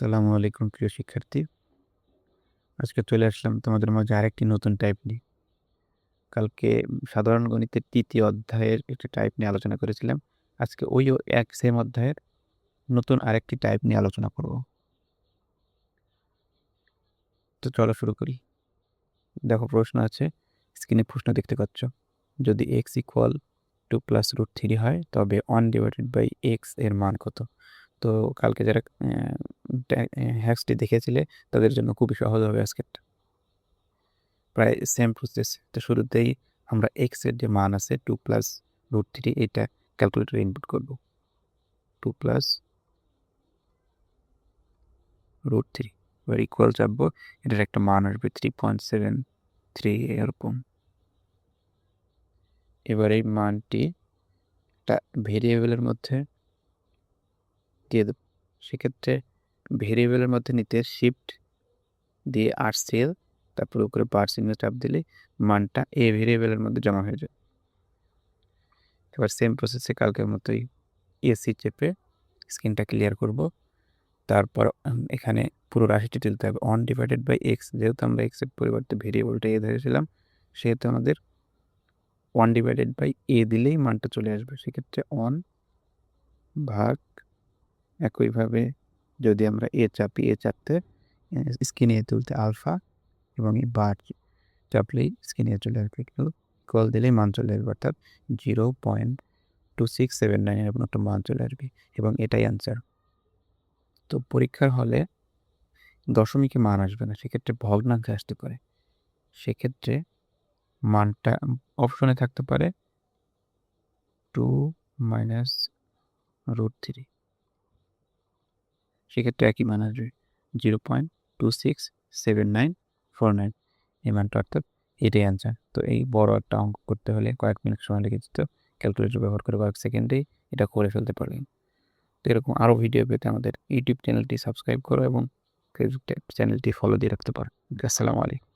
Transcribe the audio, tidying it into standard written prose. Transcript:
আসসালামু আলাইকুম প্রিয় শিক্ষার্থী। আজকে চলে আসলাম তোমাদের মাঝে আরেকটি নতুন টাইপ নিয়ে। কালকে সাধারণ গণিতের ৩য় অধ্যায়ের একটি টাইপ নিয়ে আলোচনা করেছিলাম। আজকে ওই এক সেম অধ্যায়ের নতুন আরেকটি টাইপ নিয়ে আলোচনা করব। তো চলো শুরু করি। দেখো প্রশ্ন আছে, স্ক্রিনে প্রশ্ন দেখতে পাচ্ছ। যদি x = 2 + √3 হয় তবে 1/x এর মান কত? তো কালকে যারা হ্যাক্সটি দেখেছিলে তাদের জন্য খুবই সহজ হবে আজকেরটা। প্রায় সেম প্রসেস। তো শুরুতেই আমরা x এর যে মান আছে 2 + √3 এটা ক্যালকুলেটরে ইনপুট করব। 2 + √3 এবার ইকুয়াল চাপবো, এটার একটা মান আসবে 3.73 এরকম। এবার এই মানটি একটা ভেরিয়েবলের মধ্যে দিয়ে দেব। সেক্ষেত্রে ভেরিয়েবলের মধ্যে নিতে শিফট দিয়ে RCL তারপর উপরে বার চিহ্ন চাপ দিলে মানটা এ ভেরিয়েবলের মধ্যে জমা হয়ে যায়। এবার সেম প্রসেসে কালকের মতোই এসি চেপে স্ক্রিনটা ক্লিয়ার করব। তারপর এখানে পুরো রাশিটি তুলতে হবে 1/x, যেহেতু আমরা x এর পরিবর্তে ভেরিয়েবলটা a ধরেছিলাম, সেহেতু আমাদের 1/a দিলেই মানটা চলে আসবে। সেক্ষেত্রে 1 ভাগ, একইভাবে যদি আমরা a চাপি, a চাপতে স্ক্রিনে a তুলতে আলফা এবং এই বার চাপলেই স্ক্রিনে চলে আসবে। ইকুয়াল দিলেই মান চলে আসবে, অর্থাৎ 0.2679 এরকম একটা মান চলে আসবে এবং এটাই অ্যান্সার। তো পরীক্ষার হলে দশমিকে মান আসবে না, সেক্ষেত্রে ভগ্নাংশে আসতে পারে। সেক্ষেত্রে মানটা অপশনে থাকতে পারে 2 - √3, সেক্ষেত্রে একই মান আসবে 0.267949 এই মানটা, অর্থাৎ এটাই অ্যান্সার। তো এই বড় একটা অঙ্ক করতে হলে কয়েক মিনিট সময় লেগে যেত, ক্যালকুলেটর ব্যবহার করে কয়েক সেকেন্ডেই এটা করে ফেলতে পারবেন। তো এরকম আরও ভিডিও পেতে আমাদের ইউটিউব চ্যানেলটি সাবস্ক্রাইব করো এবং ফেসবুক চ্যানেলটি ফলো দিয়ে রাখতে পারো। আসসালামু আলাইকুম।